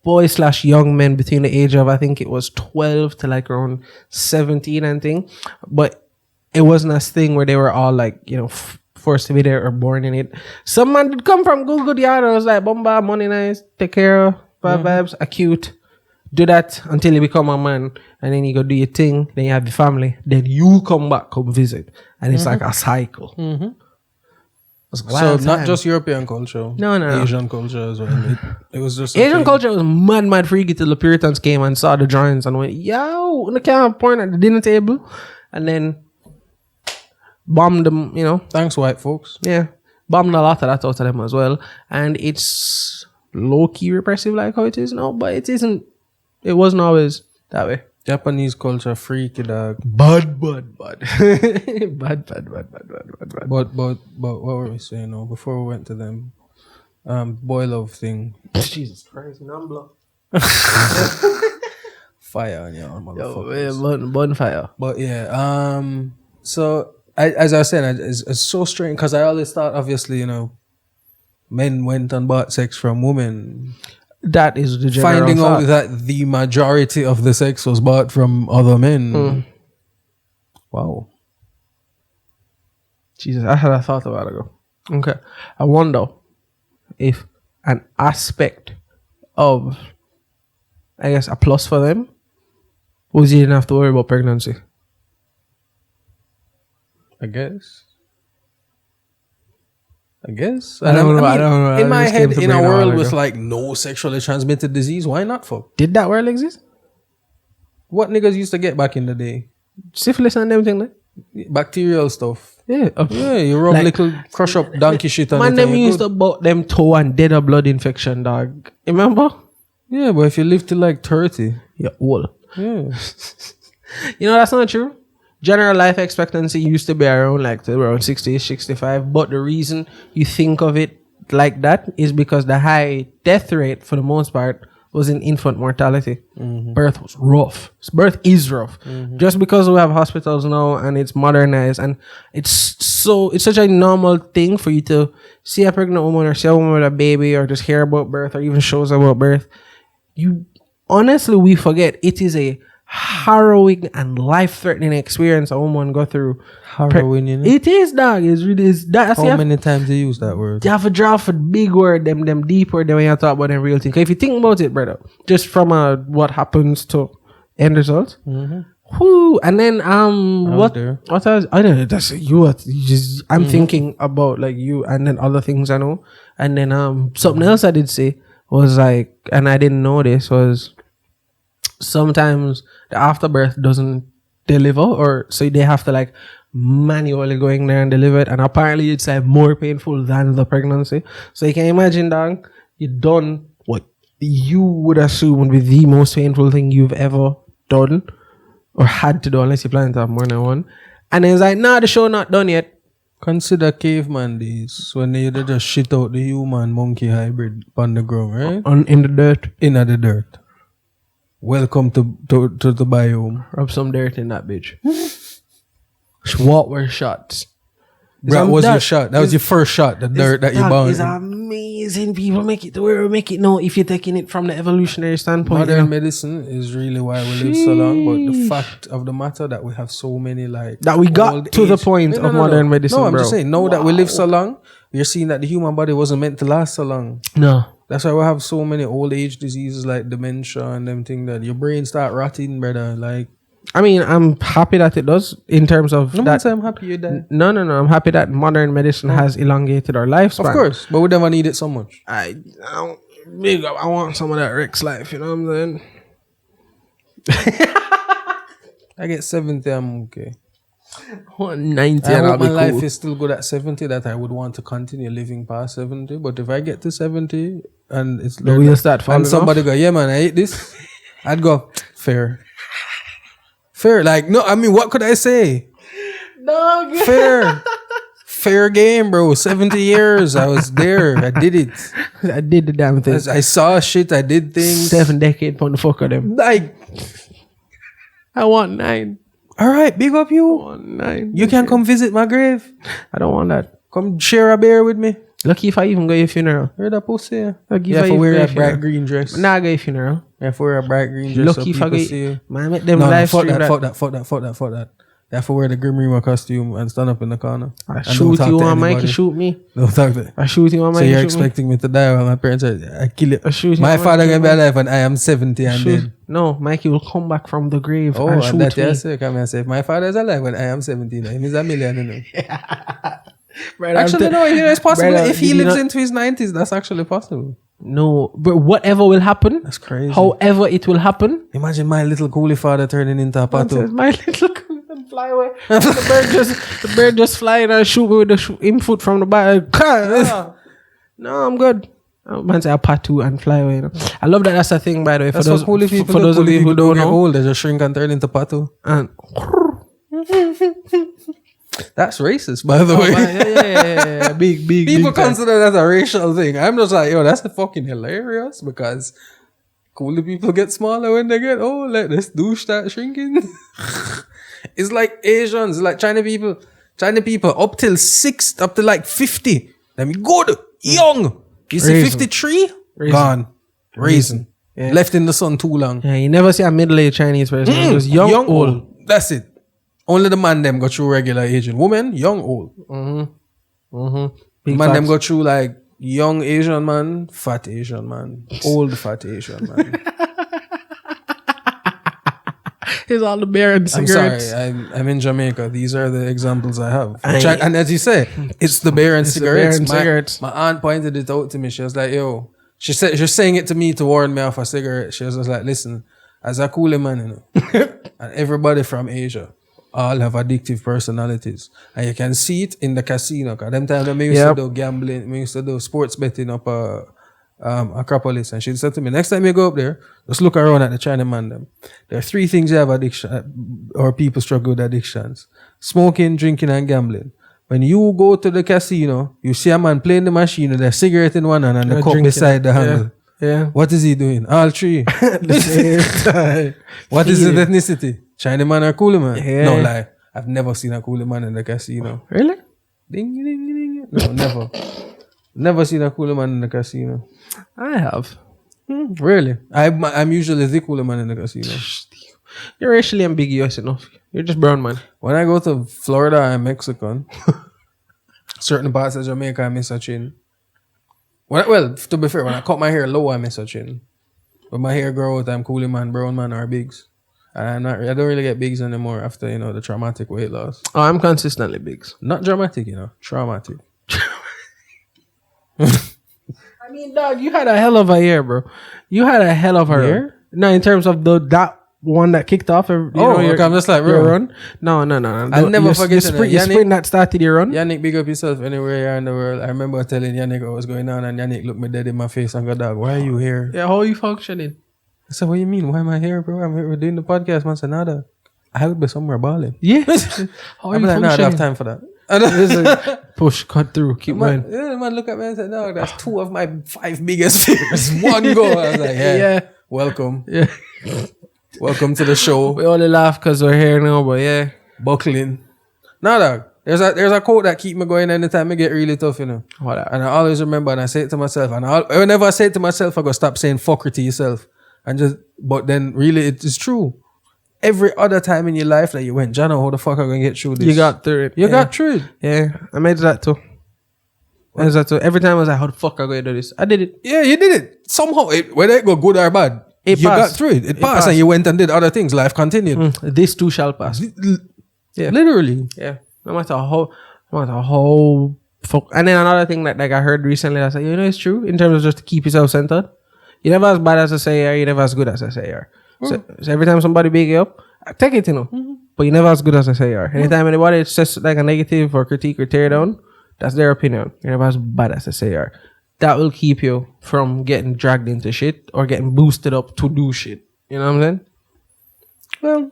boys/young men between the age of, I think it was 12 to like around 17 and thing, but it wasn't a thing where they were all like, you know, forced to be there or born in it. Some man did come from good yard. I was like, bomba, money nice, take care of, vibes, acute. Do that until you become a man, and then you go do your thing. Then you have your family. Then you come back, come visit, and it's like a cycle. So not just European culture, no. Asian culture as well. It was just a Asian thing. culture was mad freaky till the Puritans came and saw the drawings and went, yo, the can't porn at the dinner table, and then bombed them. You know, Thanks, white folks. yeah, bombed a lot of that out of them as well. And it's low key repressive like how it is now, but it isn't. It wasn't always that way. Japanese culture, freaky dog. Bad. bad. But what were we saying now? Before we went to them, boy love thing. Jesus Christ, number. Fire on y'all, motherfuckers. Yo, bonfire. But yeah, so as I was saying, it's so strange because I always thought, obviously, you know, men went and bought sex from women. That is the general Finding thought. out that the majority of the sex was bought from other men. Wow. Jesus, I had a thought about it ago. Okay. I wonder if an aspect of, I guess, a plus for them was you didn't have to worry about pregnancy. I guess. I don't know. In my just came head, to in a brain a while world ago. with like no sexually transmitted disease, why not fuck? Did that world exist? What niggas used to get back in the day? Syphilis and everything, like? Bacterial stuff. Yeah. Yeah, you rub Like- little crush up donkey shit on Man, it. them and you're used good. to bout them toe and dead of blood infection, dog. Remember? Yeah, but if you live till like 30, You're old. yeah. You know, that's not true. General life expectancy used to be around 60, 65. But the reason you think of it like that is because the high death rate, for the most part, was in infant mortality. Birth was rough. Birth is rough. Just because we have hospitals now and it's modernized and it's such a normal thing for you to see a pregnant woman or see a woman with a baby or just hear about birth or even shows about birth. We forget it is a harrowing and life-threatening experience a woman go through. Harrowing, you know? It is, dog. It's really that. How many times do you use that word? You have to draw for the big word, them deep word, when you talk about them real things. If you think about it, brother, just from what happens to end result. Whoo, and then what else? I don't know. That's you. I'm thinking about like you, and then other things I know, and then something else I did say was like, and I didn't know this was sometimes the afterbirth doesn't deliver, or so they have to like manually go in there and deliver it, and apparently it's like more painful than the pregnancy. So you can imagine, dog, you done what you would assume would be the most painful thing you've ever done or had to do, unless you plan to have more than one. And then it's like, nah, the show not done yet. Consider caveman days when they just shit out the human monkey hybrid on the ground, right? In the dirt. In the dirt. Welcome to the biome. Rub some dirt in that bitch. What were shots? That was your shot. That was your first shot. The dirt that you bound. It's amazing. People make it to where we make it now. If you're taking it from the evolutionary standpoint, Modern medicine is really why we live so long. But the fact of the matter that we have so many like that we got old to the age- point of modern medicine. No, I'm bro. just saying. Now that we live so long, we're seeing that the human body wasn't meant to last so long. No. That's why we have so many old age diseases like dementia and them thing that your brain start rotting, brother. Like, I mean, I'm happy that it does in terms of no that. matter I'm happy you die. No. I'm happy that modern medicine has elongated our lifespan. Of course, but we never need it so much. I want some of that Rex life. You know what I'm saying? I get 70, I'm okay. 90 I and I'll hope be my life cool. is still good at 70, that I would want to continue living past 70. But if I get to 70 and it's The wheels start falling and somebody off. go, yeah man, I ate this, I'd go, fair. Like, no, I mean, what could I say? Dog. Fair game, bro. 70 years, I was there. I did it. I did the damn thing. I saw shit. I did things. 7 decades on the fuck of them. Like, I want 9. All right, big up I you. want 9. You can come visit my grave. I don't want that. Come share a beer with me. Lucky if I even go to your funeral. Heard that pussy? Yeah. Lucky You if have I to even wear go a to your bright funeral. green dress. Nah, I go to your funeral. You have to wear a bright green dress so Lucky if I people go. see you. Man, make them No, live fuck stream that, that. fuck that. You have to wear the Grim Reaper costume and stand up in the corner. I And shoot don't talk you to on mic, you anybody. shoot me. Don't talk to. I shoot you on So mic, you're you shoot me. expecting me to die while my parents are, I kill you. I shoot you My on father mic, gonna be you alive when I am 70 and shoot. dead. No, Mikey will come back from the grave Oh, and and shoot that me. yes, come and say, if my father is alive when I am 70, now, he's a million, you know. Brother, Actually, no, you know, it's possible. Brother, If he did you lives not- into his 90s, that's actually possible. No, but whatever will happen, That's crazy. however it will happen, Imagine my little coolie father turning into a man pato. says, my little and fly away. the bird just flying and shoot me with the input from the back. No, I'm good. Man say a patu and fly away. You know? I love that. That's a thing, by the way. That's what coolie people for do. those of Coolie you who people don't get know, old, they just shrink and turn into pato. and That's racist, by the way. yeah. Big People big time. consider that a racial thing. I'm just like, yo, that's fucking hilarious because coolie people get smaller when they get old. Like this douche start shrinking. It's like Asians, like China people up till like 50. Then we good, young. You see Raisin. 53? Raisin. Gone. Raisin. Yeah. Left in the sun too long. Yeah, you never see a middle-aged Chinese person. Just young, old. That's it. Only the man them go through regular Asian. Woman, young, old. Big Man them facts. go through like young Asian man, fat Asian man, old fat Asian man. Here's all the beer and I'm cigarettes. sorry, I'm in Jamaica. These are the examples I have. And as you say, it's the beer and It's the beer cigarettes. and cigarettes. My aunt pointed it out to me. She was like, yo, she said, she's saying it to me to warn me off a cigarette. She was just like, listen, as a coolie man, you know, and everybody from Asia all have addictive personalities. And you can see it in the casino. Cause them time we used to do gambling, we used to do sports betting up Acropolis. And she said to me, next time you go up there, just look around at the Chinaman them. There are 3 things you have addiction or people struggle with addictions: smoking, drinking, and gambling. When you go to the casino, you see a man playing the machine with a cigarette in one hand and the cup drinking. beside the handle. Yeah. What is he doing? All 3. At the same time. What is his ethnicity? Chinaman or coolie man? Yeah. No lie. I've never seen a coolie man in the casino. Really? Ding, ding, ding. No, never. Never seen a coolie man in the casino. I have. Really? I'm usually the coolie man in the casino. You're racially ambiguous enough. You're just brown man. When I go to Florida, I'm Mexican. Certain parts of Jamaica, I miss a chin. Well, to be fair, when I cut my hair low, I miss a chin. When my hair grow out, I'm coolie man, brown man, or bigs. And I don't really get bigs anymore after, the traumatic weight loss. Oh, I'm consistently big. Not dramatic, traumatic. I mean, dog, you had a hell of a year, bro. You had a hell of a Year? No, in terms of that one that kicked off. Okay, I'm just like, your bro. run. No. I'll never forget the that. sprint. Your sprint that started your run. Yannick, big up yourself anywhere you are in the world. I remember telling Yannick what was going on, and Yannick looked me dead in my face and go, dog, why are you here? Yeah, how are you functioning? I said, what do you mean? Why am I here, bro? I'm here. We're doing the podcast. Man said, nada. I would be somewhere balling. Yeah. How are I'm you like, nah, I don't have functioning? time for that. It's like, push, cut through, keep Man, going. yeah, man, look at me and said, no, that's 2 of my 5 biggest fears. One go. I was like, yeah. Welcome. Yeah. Welcome to the show. We only laugh because we're here now, but yeah. Buckling. Nah, dog. There's a quote that keep me going anytime I get really tough, What that? And I always remember, and I say it to myself, and whenever I say it to myself, I go stop saying fucker to yourself. But then really it is true. Every other time in your life that you went, Jano, how the fuck am I going to get through this? You got through it. You got through it. Yeah, I made that too. Every time I was like, how the fuck am I going to do this? I did it. Yeah, you did it. Somehow, whether it go good or bad, It you passed. got through it. It passed, passed. and you went and did other things. Life continued. This too shall pass. Yeah. Literally. Yeah. No matter how fuck. And then another thing that I heard recently, I said, it's true in terms of just to keep yourself centered. You're never as bad as I say you are. You're never as good as I say you are. So every time somebody big you up, take it, But you're never as good as I say you are. Anytime anybody says like a negative or critique or tear down, that's their opinion. You're never as bad as I say you are. That will keep you from getting dragged into shit or getting boosted up to do shit. You know what I'm saying? Well,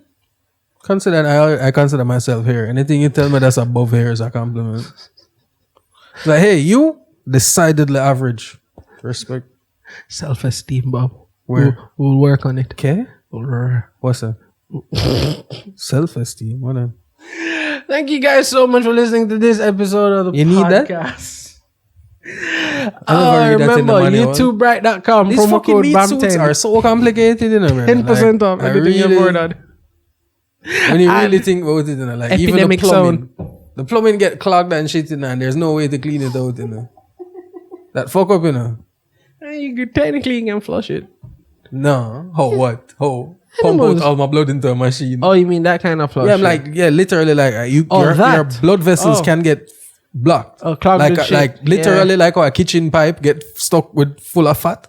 I consider myself here. Anything you tell me that's above here is a compliment. Like, hey, you decidedly average. Respect. Self-esteem, Bob. Where? We'll work on it. Okay. We'll What's that? Self-esteem. What then? Thank you guys so much for listening to this episode of the You need that? podcast. I never read that in the Remember, manual. YouTubebright.com, These promo fucking code meat suits BAM10. are so complicated, you know, man. 10% off I everything you've ordered. When you really think about it, you know, like even the Epidemic plumbing. The plumbing get clogged and shit, you know, and there's no way to clean it out, you know. That fuck up, you know. You could technically can flush it. No. How what? How? Pump out all my blood into a machine. Oh, you mean that kind of flush? Yeah, I'm like, literally like your blood vessels can get blocked. Oh, clogged with shit. Like literally like how a kitchen pipe get stuck with full of fat.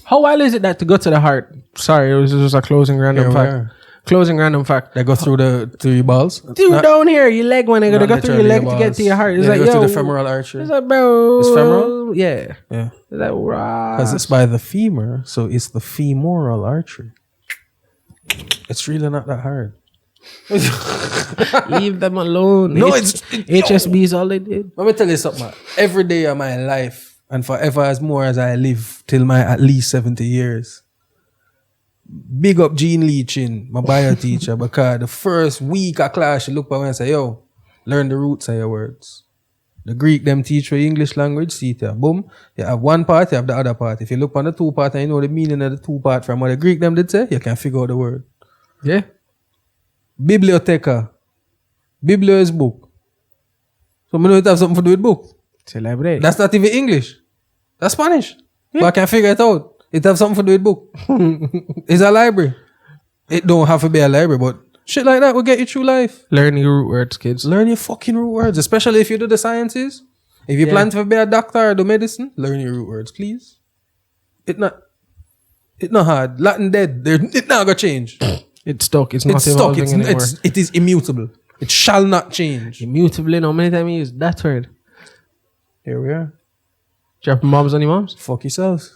How wild is it that to go to the heart? Sorry, it was just a closing random fact. Closing random fact. They go through your balls. Dude, down here, your leg when they go through your leg to get to your heart. It's like, go to the femoral artery. It's like, bro. It's femoral? Yeah. Yeah. It's like, right. Because it's by the femur, so it's the femoral artery. It's really not that hard. Leave them alone. No, HSB is all they did. Let me tell you something. Every day of my life and forever as more as I live till my at least 70 years. Big up Gene Leachin, my bio teacher, because the first week of class she look at me and say, yo, learn the roots of your words. The Greek them teach you English language, see it. Boom. You have one part, you have the other part. If you look on the two part and you know the meaning of the two part from what the Greek them did say, you can figure out the word. Yeah. Biblioteca. Biblio is book. So I know it have something to do with book. Celebrate. That's not even English. That's Spanish. Yeah. But I can figure it out. It have something to do with book. It's a library. It don't have to be a library, but shit like that will get you through life. Learn your root words, kids. Learn your fucking root words, especially if you do the sciences. If you plan to be a doctor or do medicine, learn your root words, please. It not hard. Latin dead. It not gonna change. It's stuck. It's not evolving anymore. It is immutable. It shall not change. Immutable. How many times you use that word? Here we are. Dropping bombs on your moms? Fuck yourselves.